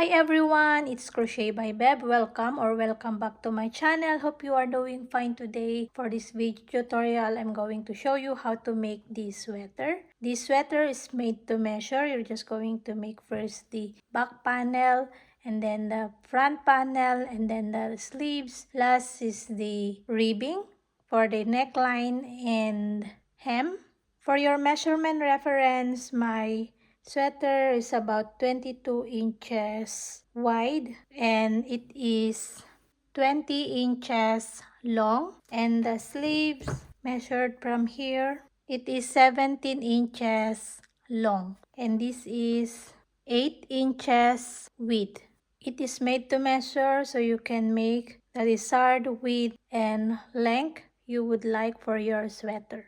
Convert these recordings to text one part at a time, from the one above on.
Hi everyone, it's Crochet by Beb. Welcome back to my channel. Hope you are doing fine today. For this video tutorial, I'm going to show you how to make this sweater. This sweater is made to measure. You're just going to make first the back panel, and then the front panel, and then the sleeves. Last is the ribbing for the neckline and hem. For your measurement reference, my sweater is about 22 inches wide and it is 20 inches long, and the sleeves measured from here, it is 17 inches long, and this is 8 inches width. It is made to measure, so you can make the desired width and length you would like for your sweater.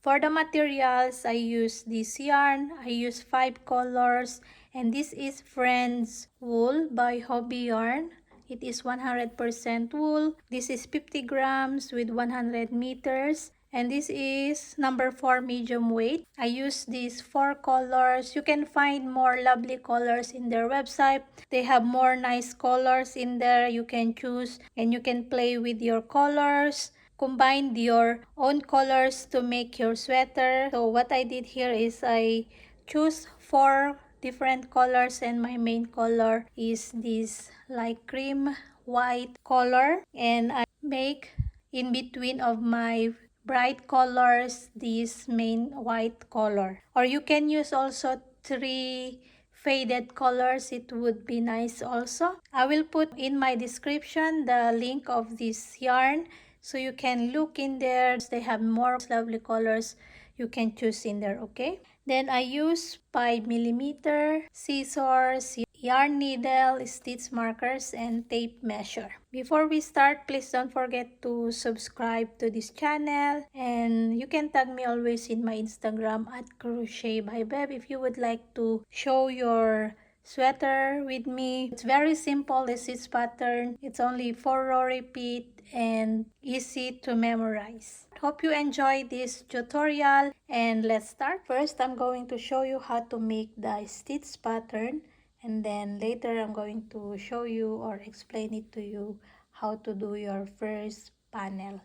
For the materials, I use this yarn. I use 5 colors, and this is Friends Wool by Hobbii yarn. It is 100% wool. This is 50 grams with 100 meters. And this is number 4 medium weight. I use these 4 colors. You can find more lovely colors in their website. They have more nice colors in there. You can choose and you can play with your colors. Combine your own colors to make your sweater. So what I did here is I choose 4 different colors, and my main color is this light cream white color, and I make in between of my bright colors this main white color. Or you can use also 3 faded colors. It would be nice also. I will put in my description the link of this yarn, so you can look in there. They have more lovely colors you can choose in there, okay? Then I use 5mm scissors, yarn needle, stitch markers, and tape measure. Before we start, please don't forget to subscribe to this channel, and you can tag me always in my Instagram at Crochet by Beb if you would like to show your sweater with me. It's very simple, the stitch pattern. It's only 4 row repeat and easy to memorize. Hope you enjoy this tutorial, and let's start. First, I'm going to show you how to make the stitch pattern, and then later I'm going to show you or explain it to you how to do your first panel.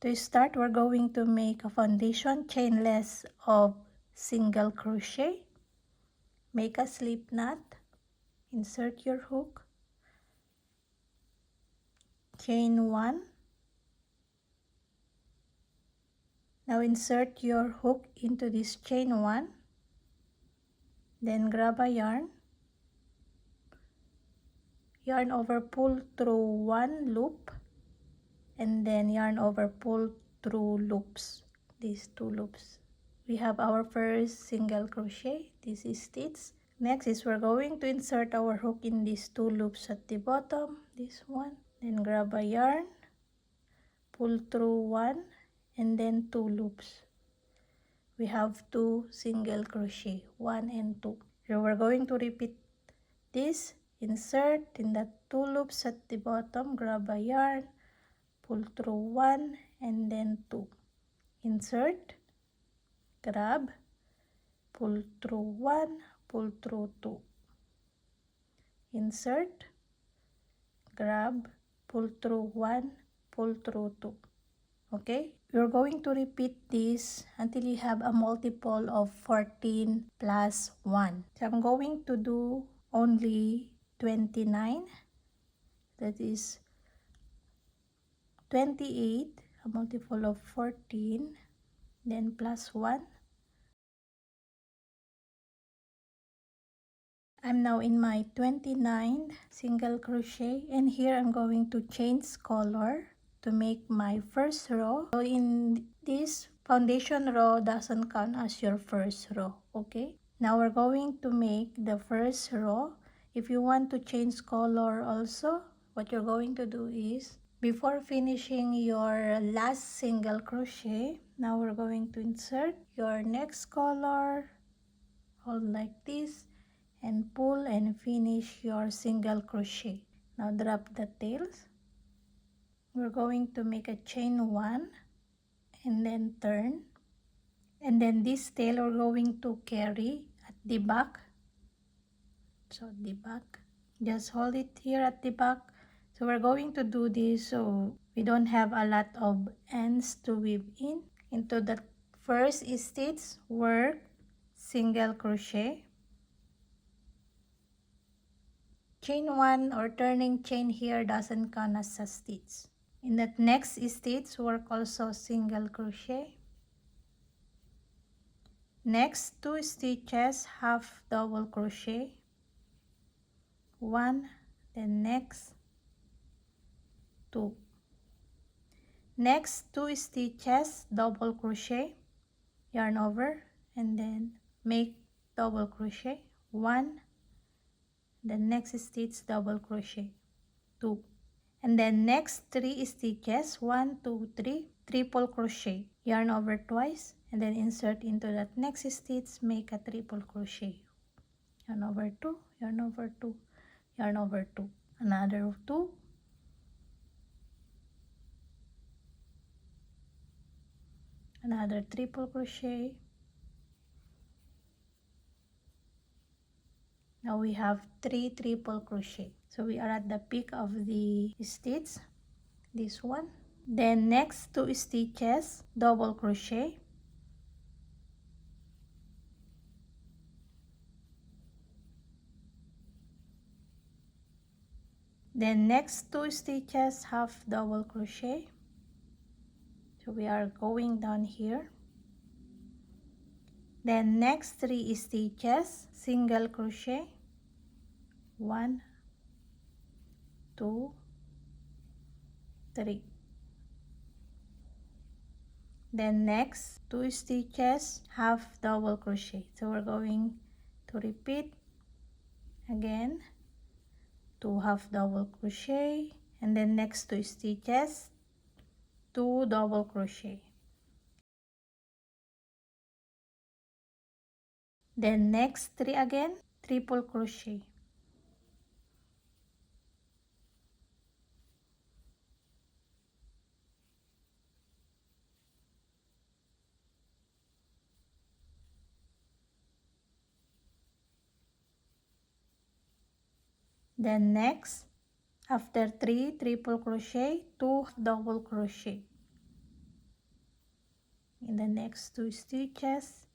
To start, we're going to make a foundation chainless of single crochet. Make a slip knot, insert your hook, chain 1. Now insert your hook into this chain 1, then grab a yarn over, pull through 1 loop, and then yarn over, pull through loops, these 2 loops. We have our first single crochet. This is stitch. Next is we're going to insert our hook in these 2 loops at the bottom, this one, then grab a yarn, pull through 1, and then 2 loops. We have 2 single crochet, 1 and 2. So we're going to repeat this. Insert in the 2 loops at the bottom, grab a yarn, pull through 1 and then 2. Insert, grab, pull through 1, pull through 2. Insert, grab, pull through 1, pull through 2. Okay, you're going to repeat this until you have a multiple of 14 plus 1. So I'm going to do only 29. That is 28, a multiple of 14, then plus 1. I'm now in my 29th single crochet, and here I'm going to change color to make my first row. So in this foundation row doesn't count as your first row, okay? Now we're going to make the first row. If you want to change color also, what you're going to do is, before finishing your last single crochet, now we're going to insert your next color, hold like this, and pull and finish your single crochet. Now drop the tails. We're going to make a chain 1 and then turn, and then this tail we're going to carry at the back So the back, just hold it here at the back. So we're going to do this so we don't have a lot of ends to weave in. Into the first stitch, work single crochet, chain 1 or turning chain here doesn't count as a stitch. In that next stitch, work also single crochet. Next 2 stitches, half double crochet, 1, then next 2. Next 2 stitches, double crochet, yarn over, and then make double crochet, 1, then next stitch double crochet, 2. And then next 3 stitches, 1, 2, 3, triple crochet, yarn over twice, and then insert into that next stitch, make a triple crochet, yarn over 2, yarn over 2, yarn over 2, another 2, another triple crochet. Now we have 3 triple crochet. So we are at the peak of the stitch, this one. Then next 2 stitches, double crochet, then next 2 stitches, half double crochet. So we are going down here. Then next 3 stitches, single crochet, 1, 2, 3. Then next 2 stitches, half double crochet. So we're going to repeat again, 2 half double crochet, and then next 2 stitches, 2 double crochet. Then next 3 again, triple crochet. Then next, after 3 triple crochet, 2 double crochet in the next 2 stitches.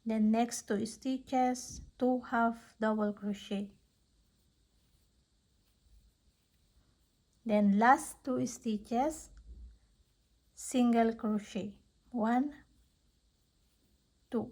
Then next 2 stitches, 2 half double crochet. Then last 2 stitches, single crochet, 1, 2.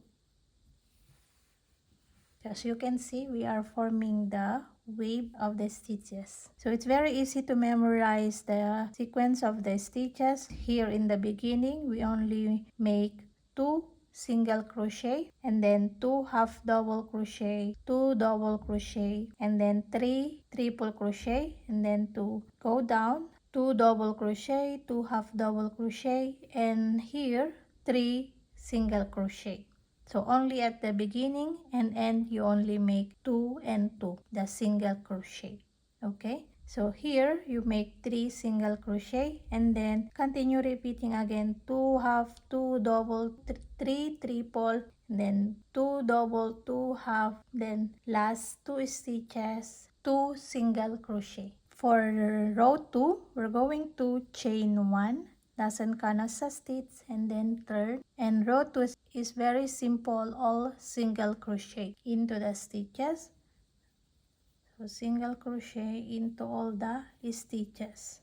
As you can see, we are forming the wave of the stitches. So it's very easy to memorize the sequence of the stitches. Here in the beginning, we only make 2 single crochet, and then 2 half double crochet, 2 double crochet, and then 3 triple crochet, and then to go down, 2 double crochet, 2 half double crochet, and here 3 single crochet. So only at the beginning and end you only make 2 and 2, the single crochet. Okay, so here you make 3 single crochet and then continue repeating again, 2 half, 2 double, 3 triple, then 2 double, 2 half, then last 2 stitches, 2 single crochet. For row 2, we're going to chain 1, doesn't count as a stitch, and then third, and row 2 is very simple, all single crochet into the stitches. So single crochet into all the stitches.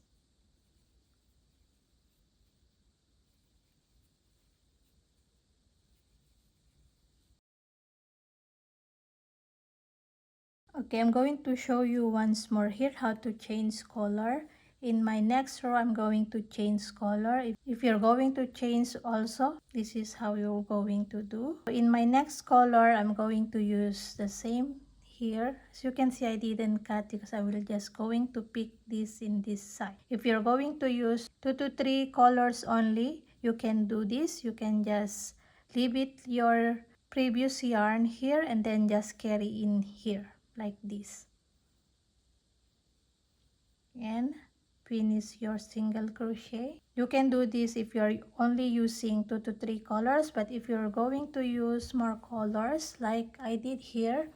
Okay, I'm going to show you once more here how to change color. In my next row, I'm going to change color. If you're going to change also, this is how you're going to do. In my next color, I'm going to use the same here. As you can see, I didn't cut because I will just going to pick this in this side. If you're going to use 2 to 3 colors only, you can do this. You can just leave it your previous yarn here and then just carry in here like this, and finish your single crochet. You can do this if you're only using 2 to 3 colors, but if you're going to use more colors like I did here,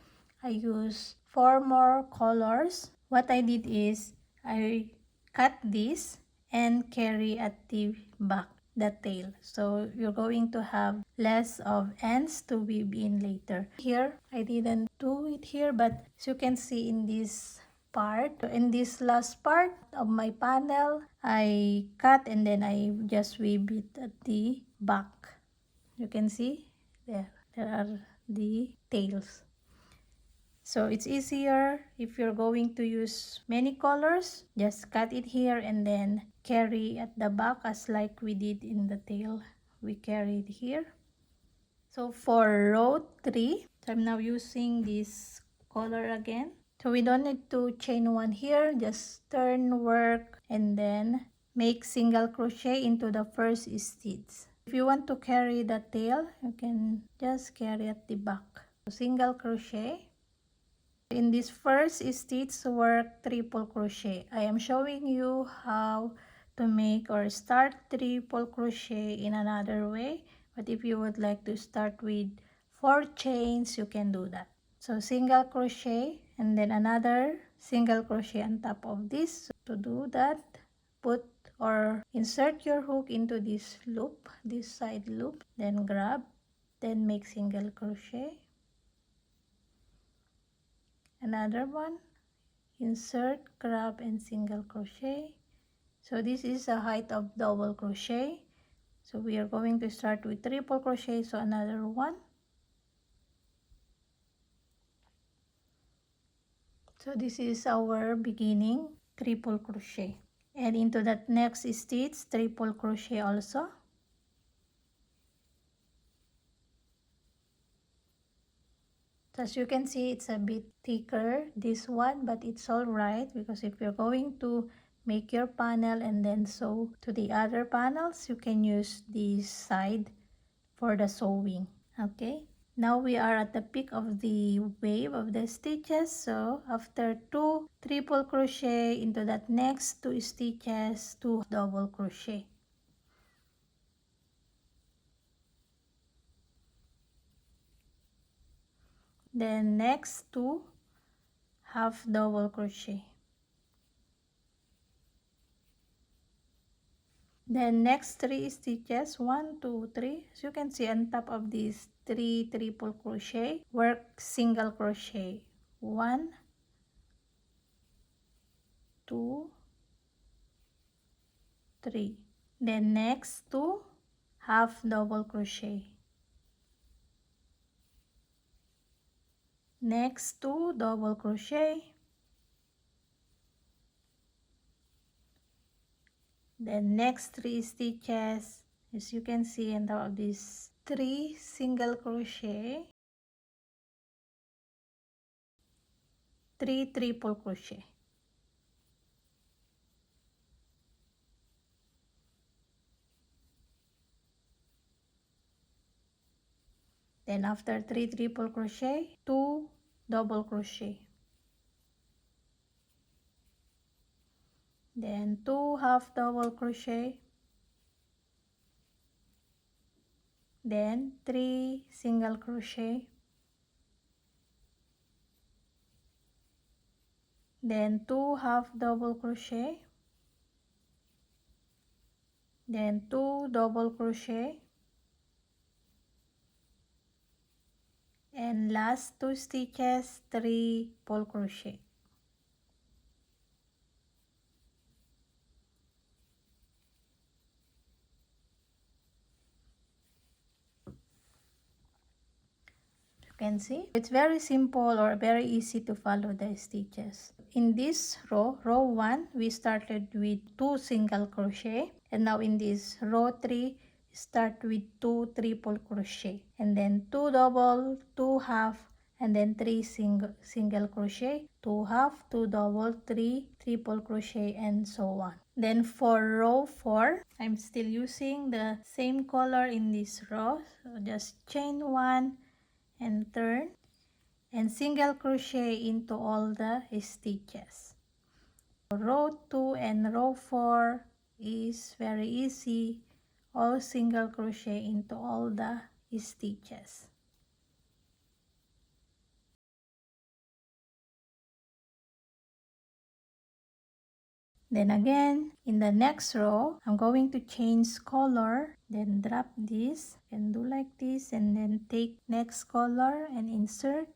I use 4 more colors. What I did is I cut this and carry at the back, the tail. So you're going to have less of ends to weave in later. Here, I didn't do it here, but as you can see in this part, in this last part of my panel, I cut and then I just weave it at the back. You can see there are the tails. So it's easier if you're going to use many colors, just cut it here and then carry at the back as like we did in the tail. We carried here. So for row 3, so I'm now using this color again. So we don't need to chain one here, just turn, work, and then make single crochet into the first stitch. If you want to carry the tail, you can just carry at the back. So single crochet. In this first stitch, work triple crochet. I am showing you how to make or start triple crochet in another way, but if you would like to start with 4 chains, you can do that. So single crochet and then another single crochet on top of this. So to do that, put or insert your hook into this loop, this side loop, then grab, then make single crochet. Another one, insert, grab, and single crochet. So this is a height of double crochet. So we are going to start with triple crochet, so another one. So this is our beginning triple crochet. And into that next stitch, triple crochet also. So as you can see, it's a bit thicker, this one, but it's alright because if you're going to make your panel and then sew to the other panels, you can use this side for the sewing. Okay, now we are at the peak of the wave of the stitches. So after 2 triple crochet, into that next 2 stitches, 2 double crochet. Then next 2 half double crochet. Then next 3 stitches, 1 2 3, as you can see on top of these 3 triple crochet, work single crochet, 1 2 3. Then next 2 half double crochet, next 2 double crochet, then next 3 stitches, as you can see on top of these 3 single crochet, 3 triple crochet. Then after 3 triple crochet, 2 double crochet, then 2 half double crochet, then 3 single crochet, then 2 half double crochet, then 2 double crochet, and last 2 stitches triple crochet. You can see it's very simple or very easy to follow the stitches. In this row 1, we started with 2 single crochet, and now in this row 3, start with 2 triple crochet, and then 2 double, 2 half, and then 3 single crochet, 2 half, 2 double, 3 triple crochet, and so on. Then for row 4, I'm still using the same color in this row, so just chain 1 and turn and single crochet into all the stitches. Row 2 and row 4 is very easy, all single crochet into all the stitches. Then again, in the next row, I'm going to change color, then drop this and do like this, and then take next color and insert.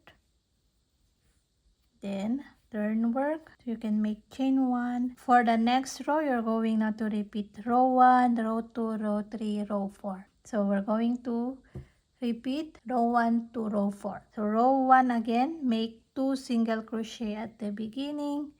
Then turn work, so you can make chain 1. For the next row, you're going now to repeat row 1, row 2, row 3, row 4. So we're going to repeat row 1 to row 4. So row 1 again, make 2 single crochet at the beginning,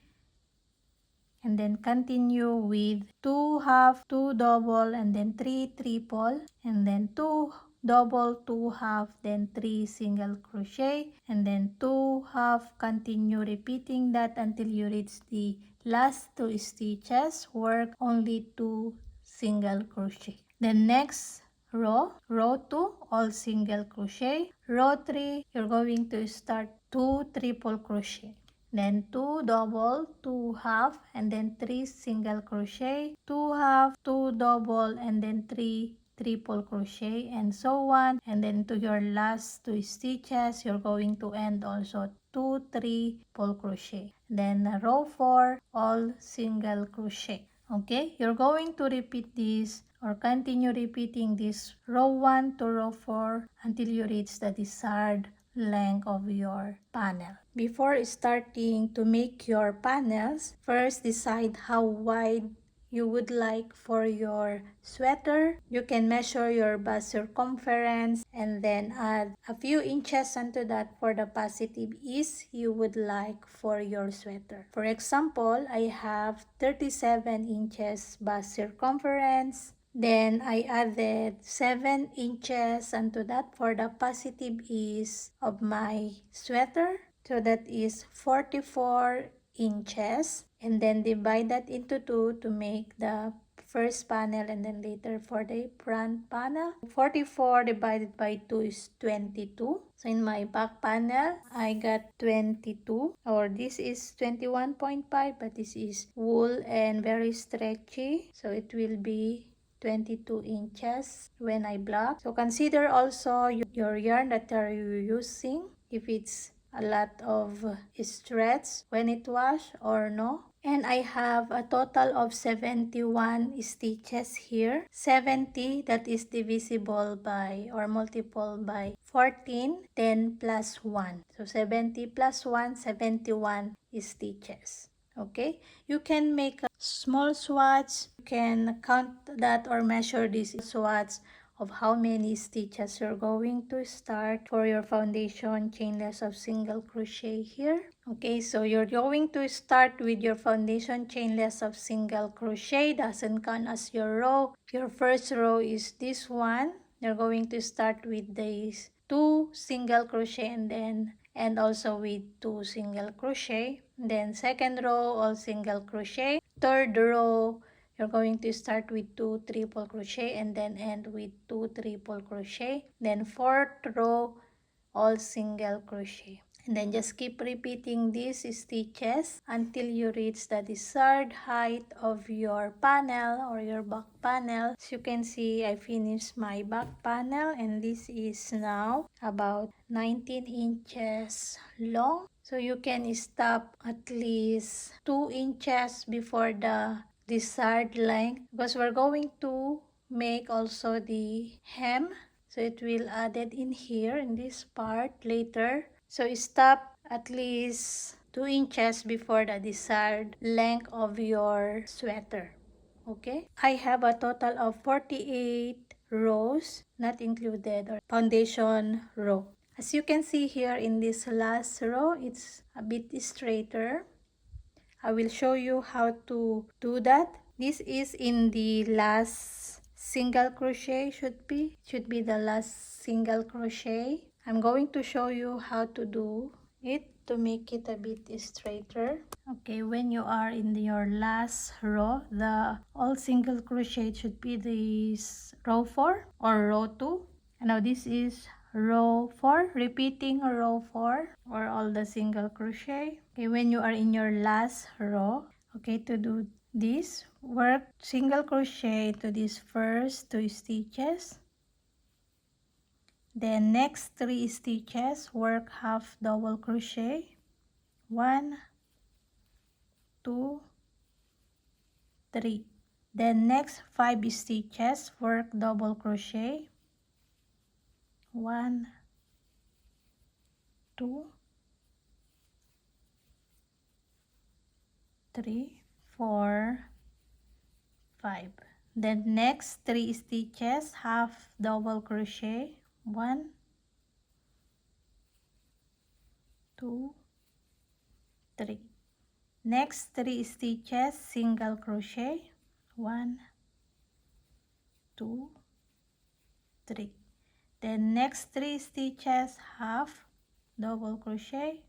and then continue with 2 half, 2 double, and then 3 triple, and then 2 double, 2 half, then 3 single crochet, and then 2 half. Continue repeating that until you reach the last 2 stitches. Work only 2 single crochet. Then next row, row 2, all single crochet. Row 3, you're going to start 2 triple crochet, then 2 double, 2 half, and then 3 single crochet, 2 half, 2 double, and then 3 triple crochet, and so on. And then to your last 2 stitches, you're going to end also 2 triple crochet. Then row 4, all single crochet. Okay, you're going to repeat this or continue repeating this row 1 to row 4 until you reach the desired length of your panel. Before starting to make your panels, first decide how wide you would like for your sweater. You can measure your bust circumference and then add a few inches onto that for the positive ease you would like for your sweater. For example, I have 37 inches bust circumference. Then I added 7 inches onto that for the positive ease of my sweater. So that is 44 inches. And then divide that into 2 to make the first panel, and then later for the front panel. 44 divided by 2 is 22. So in my back panel, I got 22, or this is 21.5, but this is wool and very stretchy. So it will be 22 inches when I block. So consider also your yarn that are you using, if it's a lot of stretch when it wash or no. And I have a total of 71 stitches here. 70, that is divisible by or multiple by 14, 10 plus 1. So 70 plus 1, 71 stitches. Okay, you can make a small swatch. You can count that or measure these swatches of how many stitches you're going to start for your foundation chainless of single crochet here. Okay, so you're going to start with your foundation chainless of single crochet. Doesn't count as your row. Your first row is this one. You're going to start with these 2 single crochet and also with 2 single crochet. Then second row, all single crochet. Third row, you're going to start with 2 triple crochet and then end with 2 triple crochet. Then fourth row, all single crochet. And then just keep repeating these stitches until you reach the desired height of your panel or your back panel. As you can see, I finished my back panel, and this is now about 19 inches long. So you can stop at least 2 inches before the desired length, because we're going to make also the hem. So it will added in here in this part later. So stop at least 2 inches before the desired length of your sweater. Okay, I have a total of 48 rows, not included or foundation row. As you can see here in this last row, it's a bit straighter. I will show you how to do that. This is in the last single crochet, should be the last single crochet. I'm going to show you how to do it to make it a bit straighter. Okay, when you are in your last row, the all single crochet should be this row 4 or row 2. And now this is row 4, repeating row 4 or all the single crochet. Okay, when you are in your last row, okay, to do this, work single crochet to these first 2 stitches. Then next 3 stitches, work half double crochet, 1, 2, 3. Then next 5 stitches, work double crochet, 1, 2, 3, 4, 5. Then next 3 stitches, half double crochet, 1, 2, 3. Next 3 stitches, single crochet, 1, 2, 3. Then next 3 stitches, half double crochet.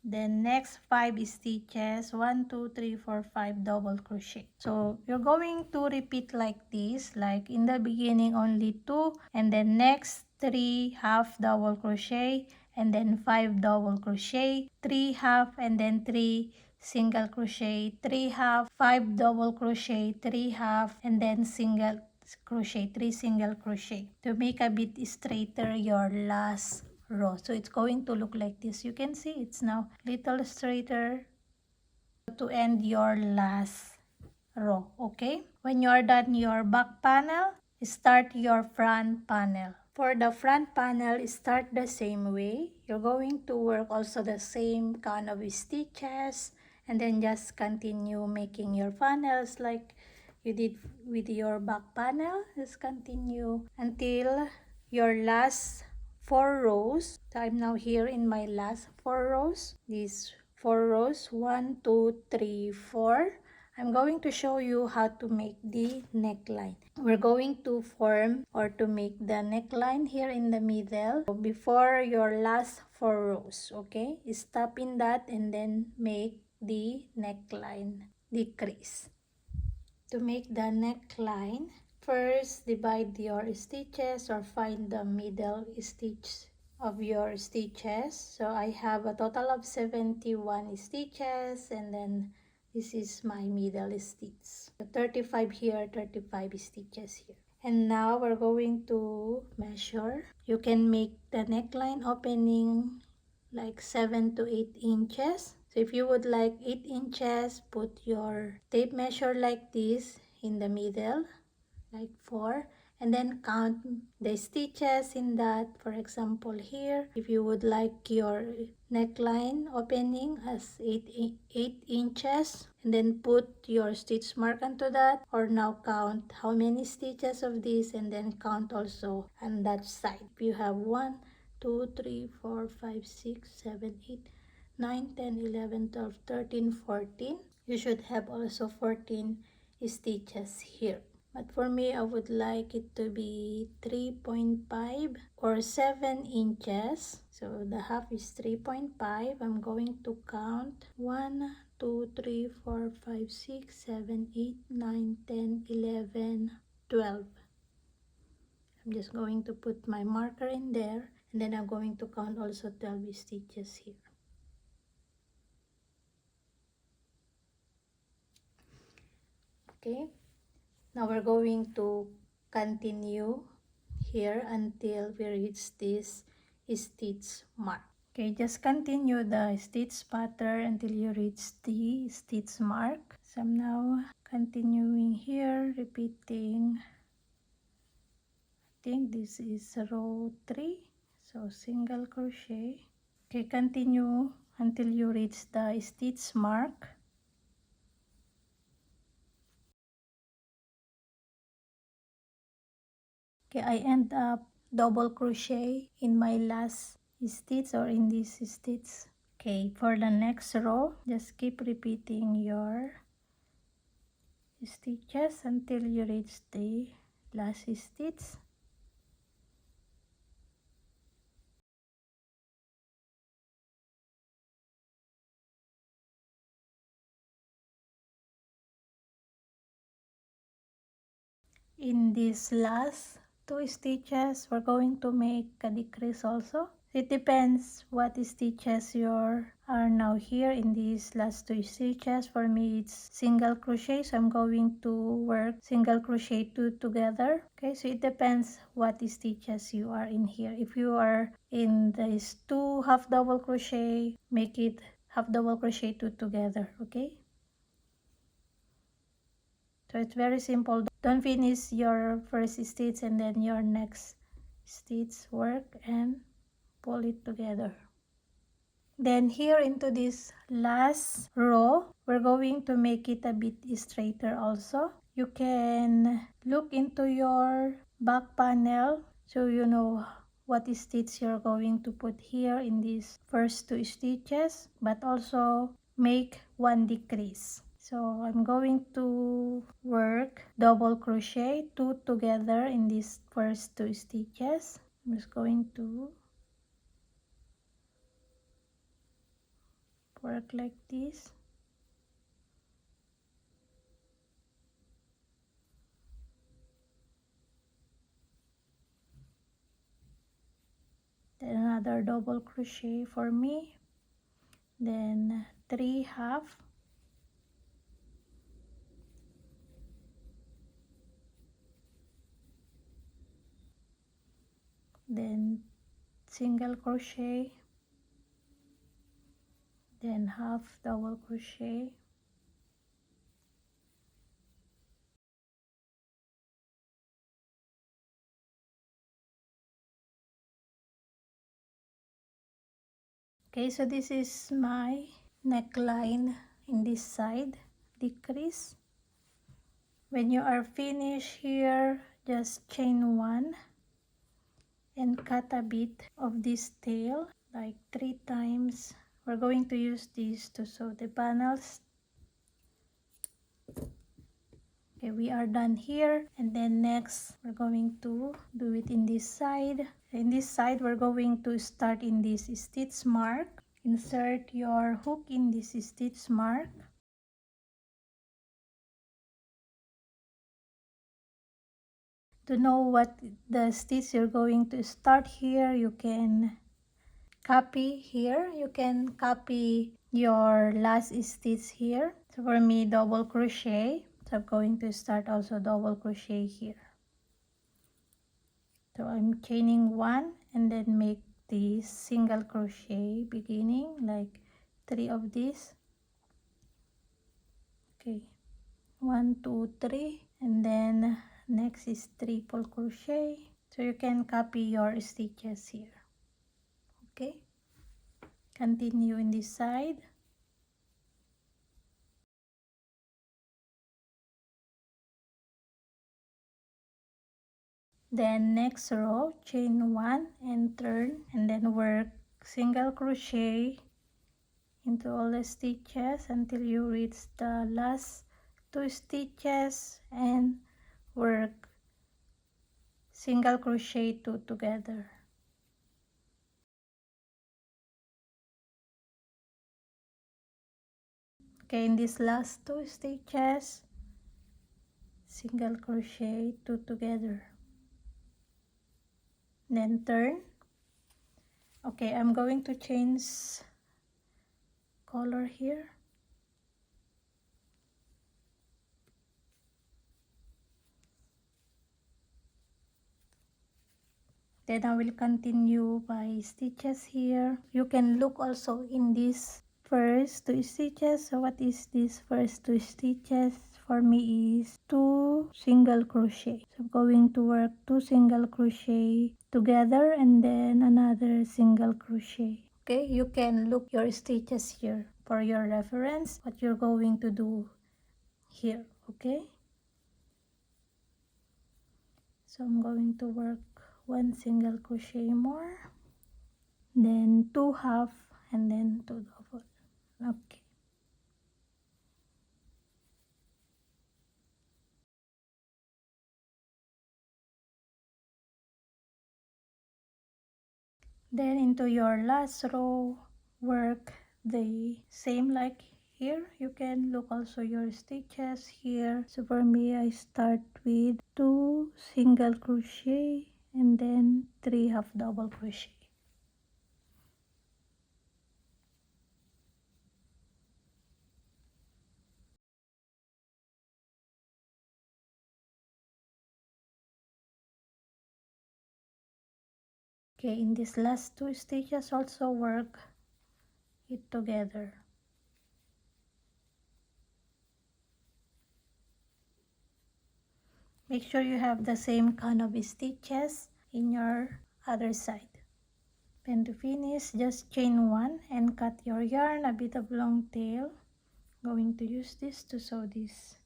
Then next 5 stitches, 1, 2, 3, 4, 5 double crochet. So you're going to repeat like this, like in the beginning only 2, and then next 3 half double crochet, and then 5 double crochet, 3 half, and then 3 single crochet, 3 half, 5 double crochet, 3 half, and then single crochet, 3 single crochet to make a bit straighter your last row. So it's going to look like this. You can see it's now little straighter to end your last row. Okay, when you are done your back panel, start your front panel. For the front panel, start the same way. You're going to work also the same kind of stitches, and then just continue making your funnels like you did with your back panel. Just continue until your last 4 rows. So I'm now here in my last 4 rows. These 4 rows, 1, 2, 3, 4. I'm going to show you how to make the neckline. We're going to form or to make the neckline here in the middle before your last 4 rows. Okay, stop in that and then make the neckline decrease. To make the neckline, first divide your stitches or find the middle stitch of your stitches. So I have a total of 71 stitches, and then this is my middle stitch. So 35 here, 35 stitches here. And now we're going to measure. You can make the neckline opening like 7 to 8 inches. So if you would like 8 inches, put your tape measure like this in the middle, like 4, and then count the stitches in that. For example, here, if you would like your neckline opening as 8 inches, and then put your stitch mark onto that, or now count how many stitches of this and then count also on that side. If you have 1, 2, 3, 4, 5, 6, 7, 8, 9, 10, 11, 12, 13, 14. You should have also 14 stitches here. But for me, I would like it to be 3.5 or 7 inches. So the half is 3.5. I'm going to count 1, 2, 3, 4, 5, 6, 7, 8, 9, 10, 11, 12. I'm just going to put my marker in there, and then I'm going to count also 12 stitches here. Okay, now we're going to continue here until we reach this stitch mark. Okay, just continue the stitch pattern until you reach the stitch mark. So I'm now continuing here, repeating. I think this is row 3, so single crochet. Okay, continue until you reach the stitch mark. Okay, I end up double crochet in my last stitch or in this stitch. Okay, for the next row, just keep repeating your stitches until you reach the last stitch. In these last 2 stitches, we're going to make a decrease also. It depends what stitches you are now here in these last 2 stitches. For me, it's single crochet, so I'm going to work single crochet 2 together. Okay, so it depends what stitches you are in here. If you are in these 2 half double crochet, make it half double crochet two together. Okay, so it's very simple. Don't finish your first stitch and then your next stitch work and pull it together. Then here into this last row, we're going to make it a bit straighter also. You can look into your back panel so you know what stitch you're going to put here in these first two stitches, but also make one decrease. So I'm going to work double crochet two together in these first two stitches. I'm just going to work like this. Then another double crochet for me, then 3 half, then single crochet, then half double crochet, okay. So this is my neckline in this side, decrease. When you are finished here, just chain one and cut a bit of this tail like 3 times. We're going to use this to sew the panels. Okay, we are done here, and then next we're going to do it in this side. In this side, we're going to start in this stitch mark. Insert your hook in this stitch mark. To know what the stitch you're going to start here, you can copy here. You can copy your last stitch here. So for me, double crochet. So I'm going to start also double crochet here. So I'm chaining one and then make the single crochet beginning like 3 of these. Okay, 1 2 3, and then next is triple crochet. So you can copy your stitches here. Okay, continue in this side. Then next row, chain one and turn, and then work single crochet into all the stitches until you reach the last 2 stitches and work single crochet 2 together. Okay, in these last 2 stitches, single crochet 2 together, then turn. Okay, I'm going to change color here. Then I will continue by stitches here. You can look also in this first 2 stitches. So what is this first 2 stitches? For me is 2 single crochet. So I'm going to work 2 single crochet together and then another single crochet. Okay, you can look your stitches here for your reference, what you're going to do here. Okay, so I'm going to work 1 single crochet more, then 2 half, and then 2 double. Okay, then into your last row, work the same like here. You can look also your stitches here. So for me, I start with 2 single crochet and then 3 half double crochet. Okay, in these last 2 stitches also work it together. Make sure you have the same kind of stitches in your other side. Then to finish, just chain one and cut your yarn a bit of long tail. Going to use this to sew this.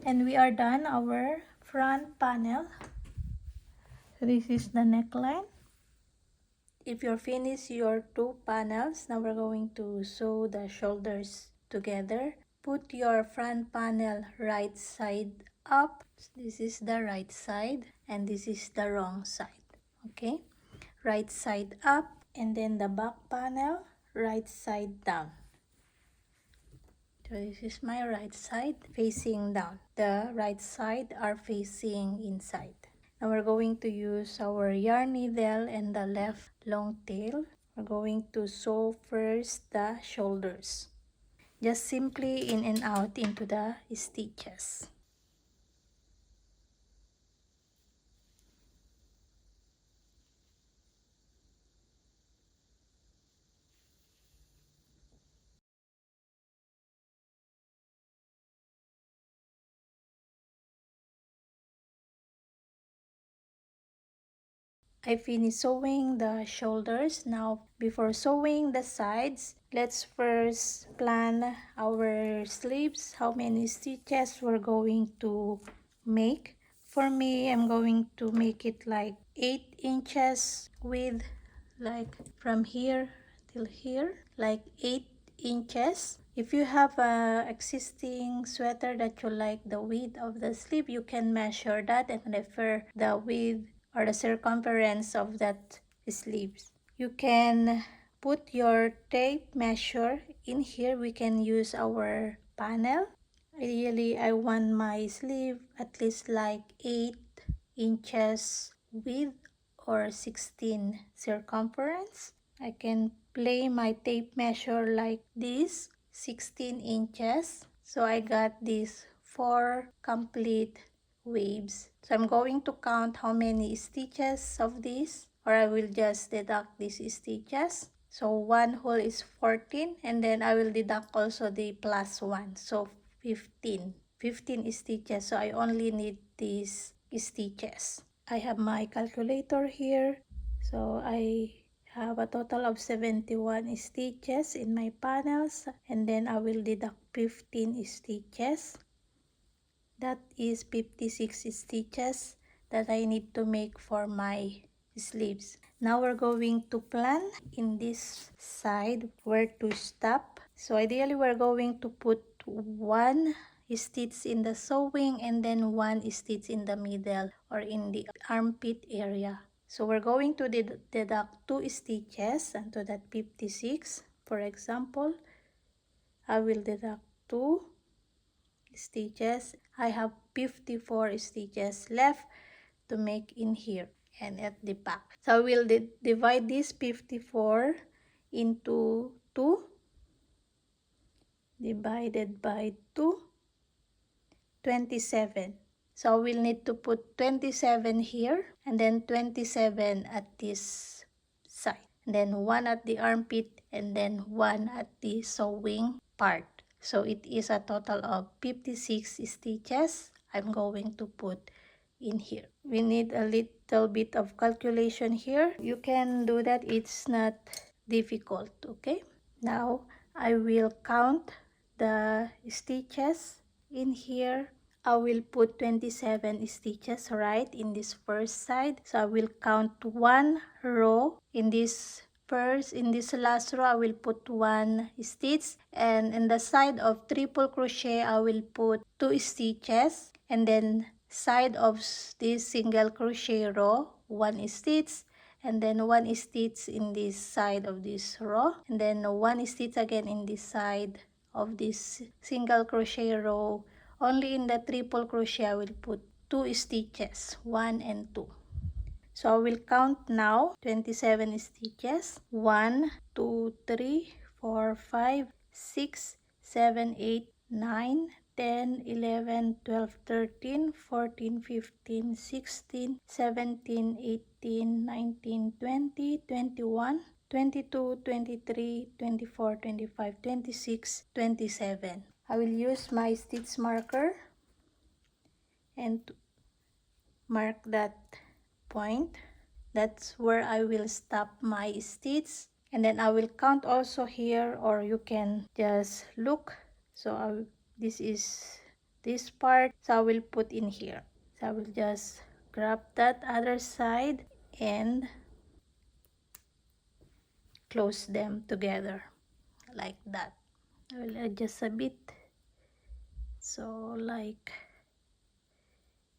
And we are done our front panel. So this is the neckline. If you're finished your two panels, now we're going to sew the shoulders together. Put your front panel right side up. This is the right side and this is the wrong side. Okay, right side up, and then the back panel right side down. So this is my right side facing down. The right side are facing inside. Now we're going to use our yarn needle and the left long tail. We're going to sew first the shoulders. Just simply in and out into the stitches. I finished sewing the shoulders. Now, before sewing the sides, let's first plan our sleeves, how many stitches we're going to make. For me, I'm going to make it like 8 inches width, like from here till here, like 8 inches. If you have a existing sweater that you like the width of the sleeve, you can measure that and refer the width or the circumference of that sleeves. You can put your tape measure in here. We can use our panel. Ideally, I want my sleeve at least like 8 inches width or 16 circumference. I can play my tape measure like this, 16 inches. So I got these 4 complete waves. So I'm going to count how many stitches of this, or I will just deduct these stitches. So one hole is 14, and then I will deduct also the plus 1. So 15 stitches. So I only need these stitches. I have my calculator here. So I have a total of 71 stitches in my panels, and then I will deduct 15 stitches. That is 56 stitches that I need to make for my sleeves. Now we're going to plan in this side where to stop. So ideally we're going to put one stitch in the sewing and then one stitch in the middle or in the armpit area. So we're going to deduct 2 stitches unto that 56. For example, I will deduct 2 stitches. I have 54 stitches left to make in here and at the back. So I will divide this 54 into 2 divided by 2, 27. So we'll need to put 27 here and then 27 at this side. And then 1 at the armpit and then 1 at the sewing part. So it is a total of 56 stitches I'm going to put in here. We need a little bit of calculation here. You can do that. It's not difficult, okay? Now I will count the stitches in here. I will put 27 stitches right in this first side. So I will count 1 row in this last row. I will put 1 stitch, and in the side of triple crochet I will put 2 stitches, and then side of this single crochet row 1 stitch, and then 1 stitch in this side of this row, and then 1 stitch again in this side of this single crochet row. Only in the triple crochet I will put 2 stitches, 1 and 2. So I will count now 27 stitches. 1, 2, 3, 4, 5, 6, 7, 8, 9, 10, 11, 12, 13, 14, 15, 16, 17, 18, 19, 20, 21, 22, 23, 24, 25, 26, 27. I will use my stitch marker and mark that point. That's where I will stop my stitch, and then I will count also here, or you can just look. So this is this part, so I will put in here. So I will just grab that other side and close them together like that. I will adjust a bit, so like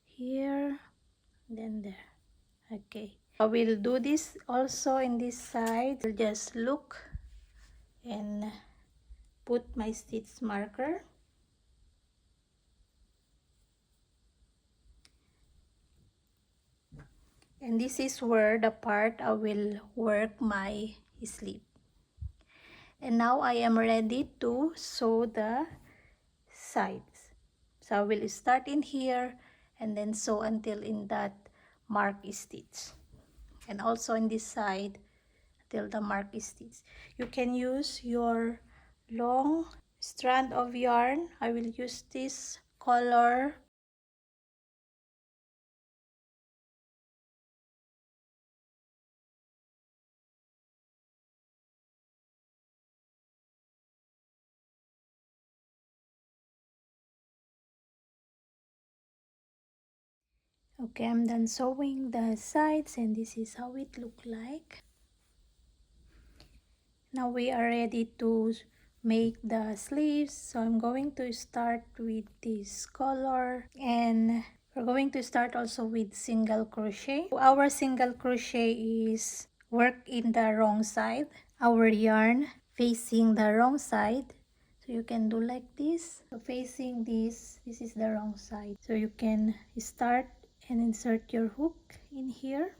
here, then there. Okay, I will do this also in this side. I'll just look and put my stitch marker. And this is where the part I will work my sleeve. And now I am ready to sew the sides. So I will start in here and then sew until in that mark stitch. And also in this side till the mark stitch. You can use your long strand of yarn. I will use this color. Okay, I'm done sewing the sides, and this is how it look like. Now we are ready to make the sleeves. So I'm going to start with this color, and we're going to start also with single crochet. Our single crochet is work in the wrong side. Our yarn facing the wrong side. So you can do like this. So facing this is the wrong side. So you can start and insert your hook in here.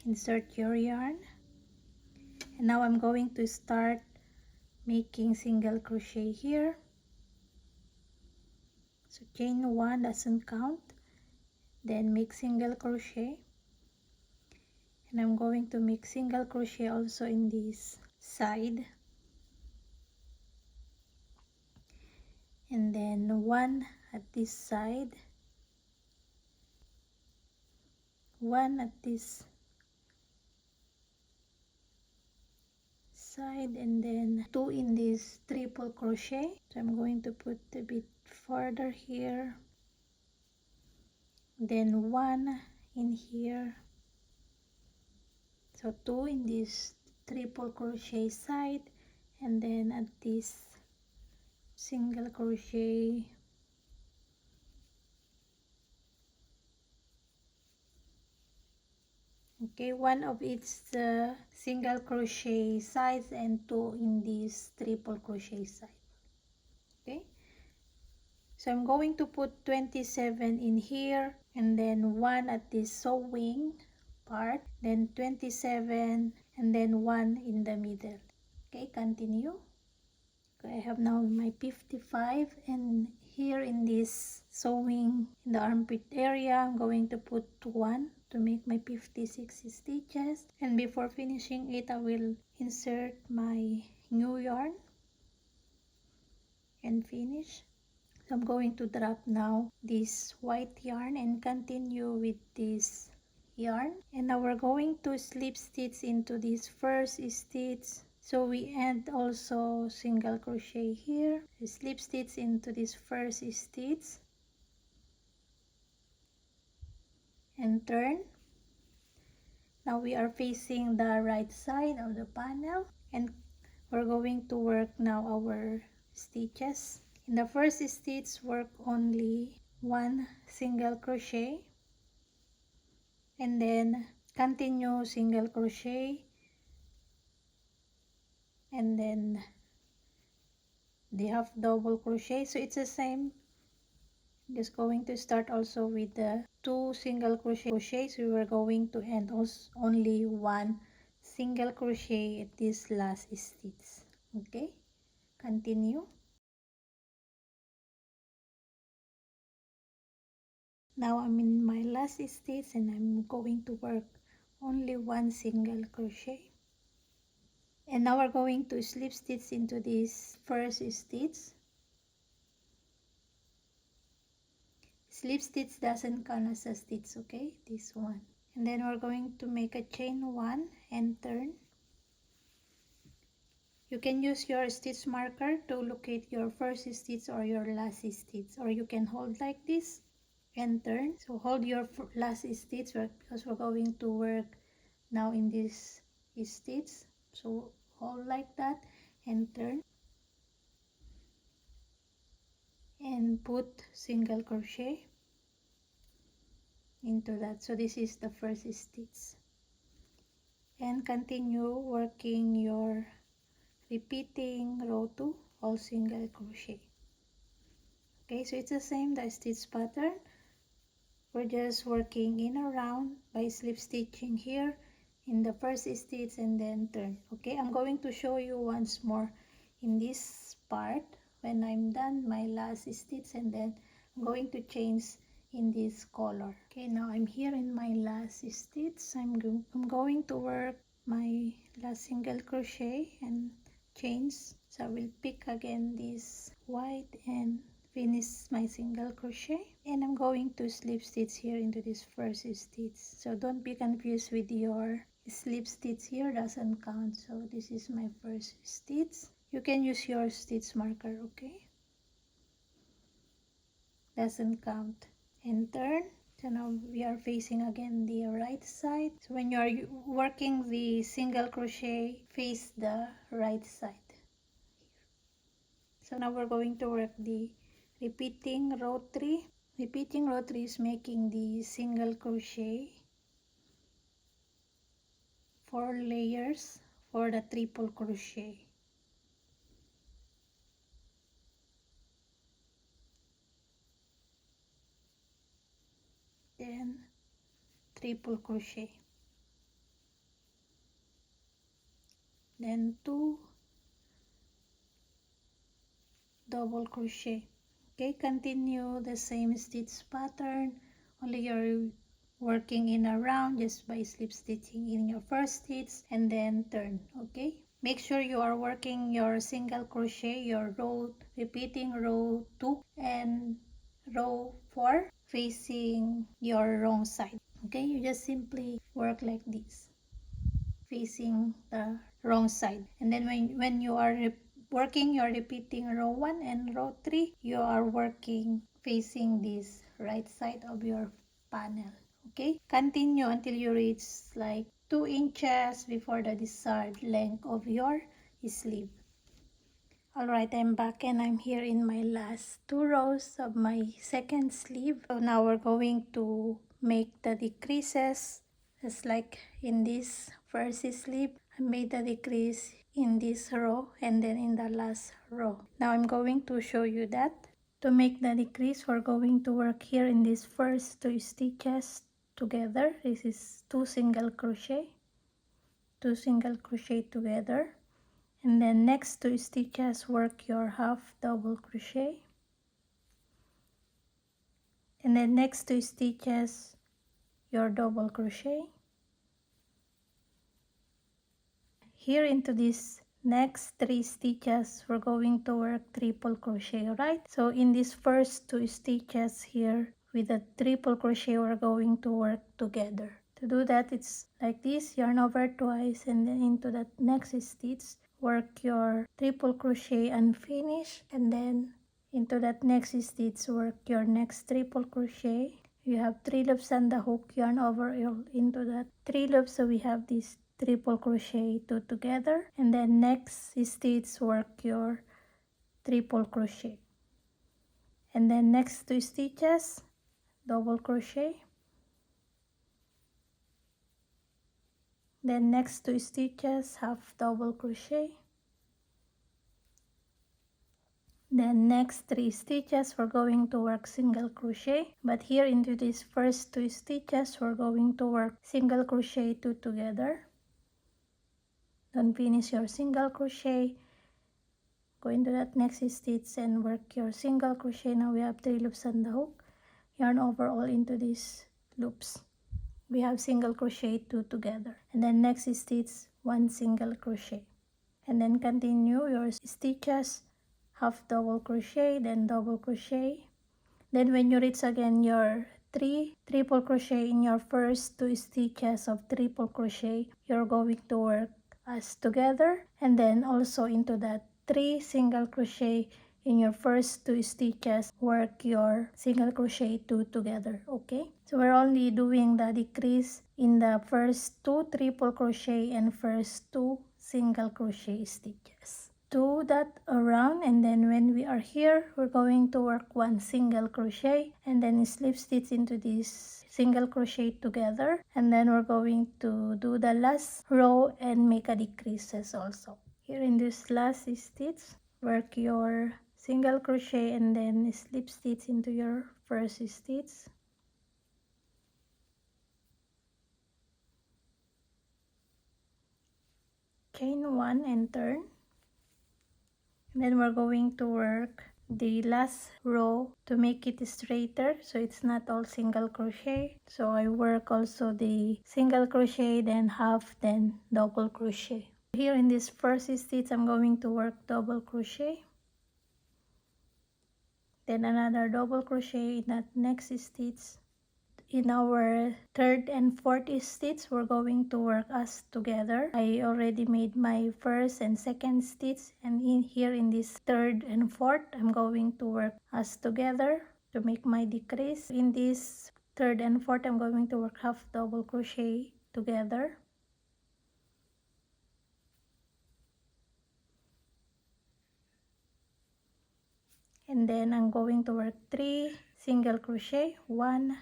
Insert your yarn. And now I'm going to start making single crochet here. So chain 1 doesn't count, then make single crochet, and I'm going to make single crochet also in this side, and then 1 at this side, 1 at this side, and then 2 in this triple crochet. So I'm going to put a bit further here, then 1 in here. So 2 in this triple crochet side, and then at this single crochet, okay, 1 of each single crochet sides and 2 in this triple crochet side. Okay, so I'm going to put 27 in here, and then 1 at this sewing part, then 27, and then 1 in the middle. Okay, continue. I have now my 55, and here in this sewing in the armpit area, I'm going to put 1 to make my 56 stitches, and before finishing it I will insert my new yarn and finish. So I'm going to drop now this white yarn and continue with this yarn, and now we're going to slip stitch into this first stitch. So we end also single crochet here, slip stitch into this first stitch and turn. Now we are facing the right side of the panel, and we're going to work now our stitches. In the first stitch, work only 1 single crochet, and then continue single crochet, and then the half double crochet. So it's the same, just going to start also with the 2 single crochets. We were going to end also only 1 single crochet at this last stitch. Okay, continue. Now I'm in my last stitch, and I'm going to work only 1 single crochet. And now we're going to slip stitch into this first stitch, slip stitch doesn't count as a stitch, okay? This one. And then we're going to make a chain 1 and turn. You can use your stitch marker to locate your first stitch or your last stitch, or you can hold like this and turn. So hold your last stitch because we're going to work now in this stitch. So hold like that and turn and put single crochet into that. So this is the first stitch, and continue working your repeating row 2 all single crochet. Okay, so it's the same, the stitch pattern. We're just working in a round by slip stitching here in the first stitch and then turn. Okay, I'm going to show you once more in this part when I'm done my last stitch, and then I'm going to change in this color. Okay, now I'm here in my last stitch. I'm going to work my last single crochet and change. So I will pick again this white and finish my single crochet, and I'm going to slip stitch here into this first stitch. So don't be confused with your slip stitch here, doesn't count. So this is my first stitch. You can use your stitch marker, okay? Doesn't count. And turn. So now we are facing again the right side. So when you are working the single crochet, face the right side. So now we're going to work the repeating row 3. Repeating row 3 is making the single crochet 4 layers for the triple crochet. Then triple crochet. Then 2 double crochet. Okay, continue the same stitch pattern, only you're working in a round just by slip stitching in your first stitch and then turn. Okay, make sure you are working your single crochet, your row, repeating row 2 and row 4 facing your wrong side. Okay, you just simply work like this, facing the wrong side, and then when you are working, you're repeating row 1 and row 3, you are working facing this right side of your panel. Okay, continue until you reach like 2 inches before the desired length of your sleeve. Alright, I'm back and I'm here in my last 2 rows of my second sleeve. So now we're going to make the decreases just like in this first sleeve. I made the decrease in this row and then in the last row. Now I'm going to show you that. To make the decrease, we're going to work here in this first 2 stitches together. This is 2 single crochet, 2 single crochet together. And then next 2 stitches, work your half double crochet, and then next 2 stitches your double crochet. Here into this next 3 stitches, we're going to work triple crochet. Right, so in this first 2 stitches here with a triple crochet, we're going to work together. To do that, it's like this: yarn over twice, and then into that next stitch work your triple crochet and finish, and then into that next stitch work your next triple crochet. You have 3 loops and the hook, yarn over all into that 3 loops, so we have this triple crochet 2 together, and then next stitch work your triple crochet, and then next 2 stitches double crochet, then next 2 stitches half double crochet, then next 3 stitches we're going to work single crochet, but here into these first 2 stitches we're going to work single crochet 2 together. Don't finish your single crochet, go into that next stitch and work your single crochet. Now we have 3 loops on the hook, yarn over all into these loops. We have single crochet 2 together, and then next stitch 1 single crochet, and then continue your stitches half double crochet, then double crochet, Then when you reach again your 3 triple crochet in your first 2 stitches of triple crochet, you're going to work as together, and then also into that 3 single crochet in your first 2 stitches, work your single crochet 2 together. Okay, so we're only doing the decrease in the first 2 triple crochet and first 2 single crochet stitches. Do that around, and then when we are here, we're going to work 1 single crochet and then slip stitch into this single crochet together, and then we're going to do the last row and make a decreases also. Here in this last stitch, work your single crochet and then slip stitch into your first stitch, chain 1 and turn. And then we're going to work the last row to make it straighter, so it's not all single crochet. So I work also the single crochet, then half, then double crochet. Here in this first stitch, I'm going to work double crochet, then another double crochet in that next stitch. In our third and fourth stitch, we're going to work as together. I already made my first and second stitch, and in here in this third and fourth, I'm going to work as together to make my decrease. In this third and fourth, I'm going to work half double crochet together, and then I'm going to work 3 single crochet, 1,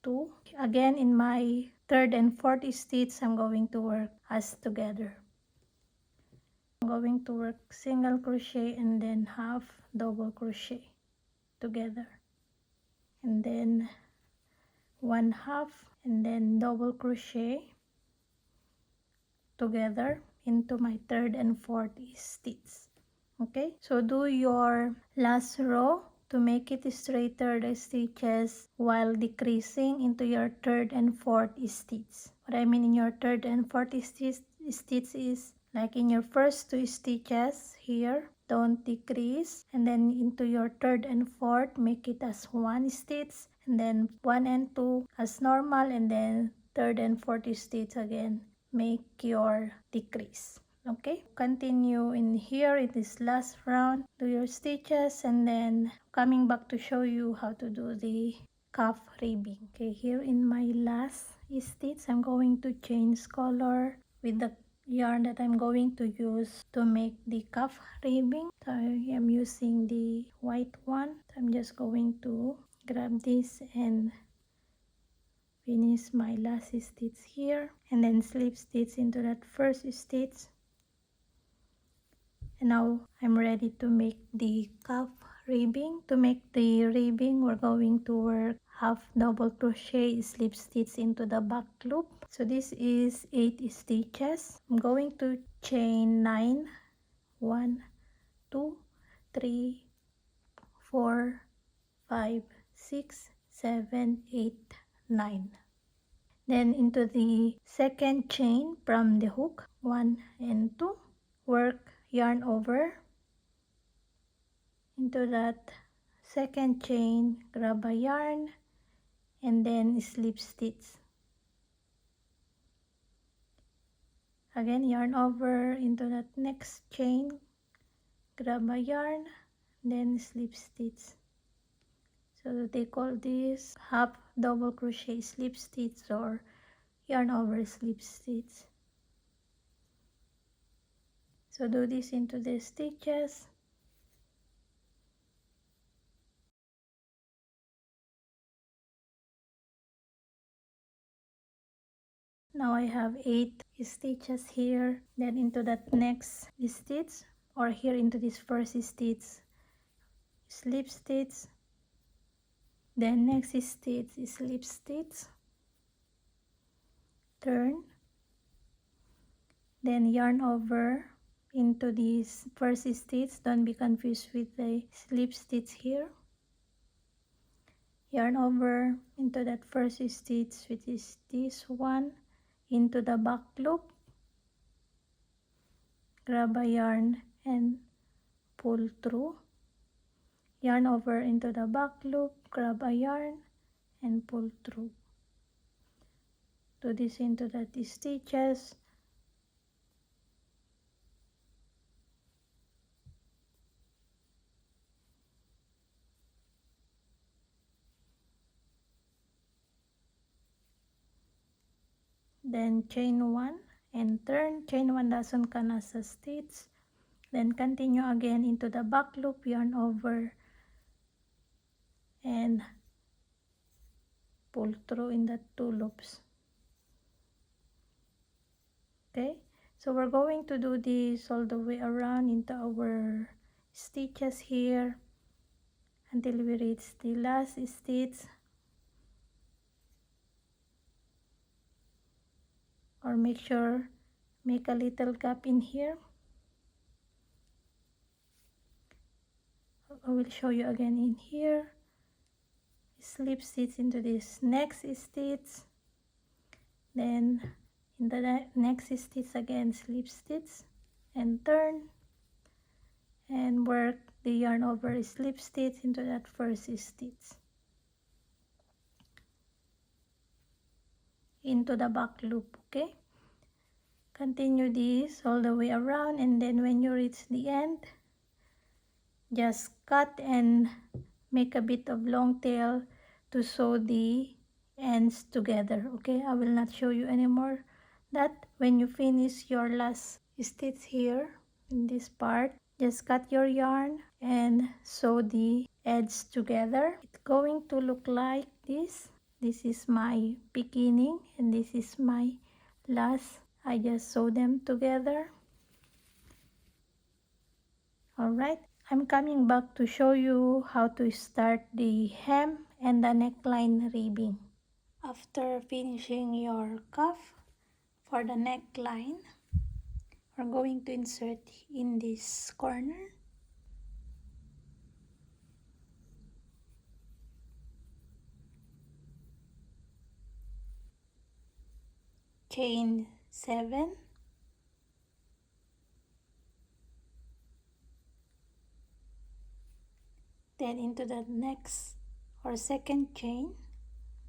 2. Again, in my third and fourth stitch, I'm going to work as together. I'm going to work single crochet and then half double crochet together, and then 1 half, and then double crochet together into my third and fourth stitch. Okay, so do your last row to make it straighter the stitches while decreasing into your third and fourth stitch. What I mean in your third and fourth stitch is like in your first 2 stitches here, don't decrease, and then into your third and fourth, make it as 1 stitch, and then 1 and 2 as normal, and then third and fourth stitch again, make your decrease. Okay, continue in here in this last round, do your stitches, and then coming back to show you how to do the cuff ribbing. Okay, here in my last stitch, I'm going to change color with the yarn that I'm going to use to make the cuff ribbing. So I am using the white one. So I'm just going to grab this and finish my last stitch here, and then slip stitch into that first stitch. And now I'm ready to make the cuff ribbing. To make the ribbing, we're going to work half double crochet, slip stitch into the back loop. So this is 8 stitches. I'm going to chain 9, 1, 2, 3, 4, 5, 6, 7, 8, 9. Then into the second chain from the hook, 1 and 2, work yarn over into that second chain, grab a yarn, and then slip stitch. Again, yarn over into that next chain, grab a yarn, then slip stitch. So they call this half double crochet slip stitch or yarn over slip stitch. So do this into the stitches. Now I have 8 stitches here, then into that next stitch, or here into this first stitch, slip stitch, then next stitch is slip stitch, turn, then yarn over into this first stitch. Don't be confused with the slip stitch here. Yarn over into that first stitch, which is this one, into the back loop, grab a yarn and pull through yarn over into the back loop, grab a yarn and pull through. Do this into the stitches. Then chain 1 and turn. Chain 1 doesn't count as a stitch. Then continue again into the back loop, yarn over and pull through in the 2 loops. Okay, so we're going to do this all the way around into our stitches here until we reach the last stitch, or make a little gap in here. I will show you again in here. Slip stitch into this next stitch, then in the next stitch again slip stitch and turn and work the yarn over slip stitch into that first stitch into the back loop. Okay, continue this all the way around, and then when you reach the end, just cut and make a bit of long tail to sew the ends together. Okay, I will not show you anymore that. When you finish your last stitch here in this part, just cut your yarn and sew the edges together. It's going to look like this. This is my beginning and this is my last. I just sew them together. Alright, I'm coming back to show you how to start the hem and the neckline ribbing. After finishing your cuff, for the neckline, we're going to insert in this corner. Chain 7. Then into the next or second chain,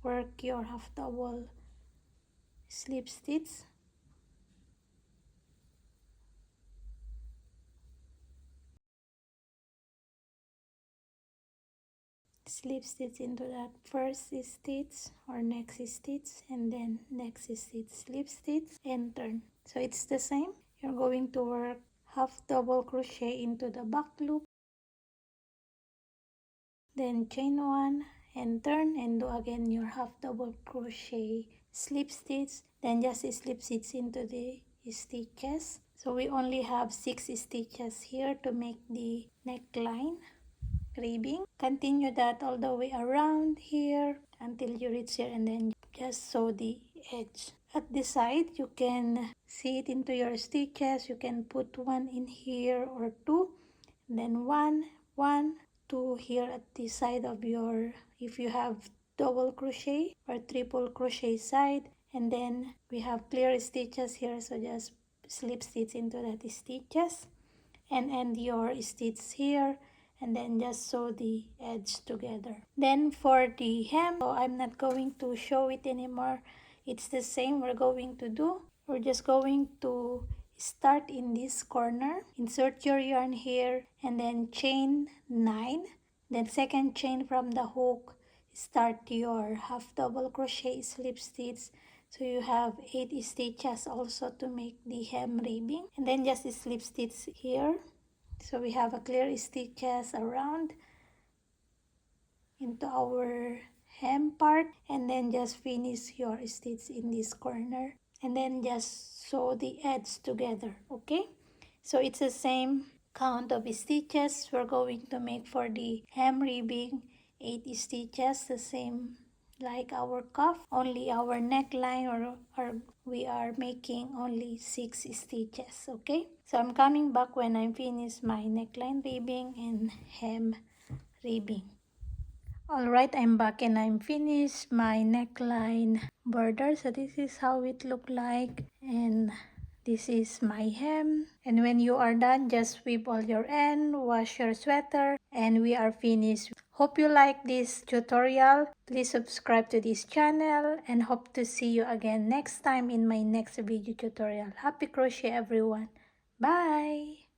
work your half double slip stitch. Slip stitch into that first stitch or next stitch, and then next stitch, slip stitch and turn. So it's the same. You're going to work half double crochet into the back loop, then chain 1 and turn and do again your half double crochet slip stitch, then just slip stitch into the stitches. So we only have 6 stitches here to make the neckline ribbing. Continue that all the way around here until you reach here, and then just sew the edge. At the side, you can see it into your stitches. You can put 1 in here or 2, and then 1, 1, 2 here at the side of your, if you have double crochet or triple crochet side. And then we have clear stitches here, so just slip stitch into that stitches and end your stitch here, and then just sew the edge together. Then for the hem, so I'm not going to show it anymore. It's the same we're going to do. We're just going to start in this corner, insert your yarn here, and then chain 9, then second chain from the hook, start your half double crochet slip stitch. So you have 8 stitches also to make the hem ribbing, and then just slip stitch here. So we have a clear stitches around into our hem part, and then just finish your stitch in this corner and then just sew the edge together. Okay, so it's the same count of stitches we're going to make for the hem ribbing, 8 stitches, the same like our cuff, only our neckline or we are making only 6 stitches. Okay, so I'm coming back when I'm finished my neckline ribbing and hem ribbing. Alright, I'm back and I'm finished my neckline border. So this is how it look like, and This is my hem. And when you are done, just sweep all your end, wash your sweater, and we are finished. Hope you like this tutorial. Please subscribe to this channel and hope to see you again next time in my next video tutorial. Happy crochet everyone. Bye!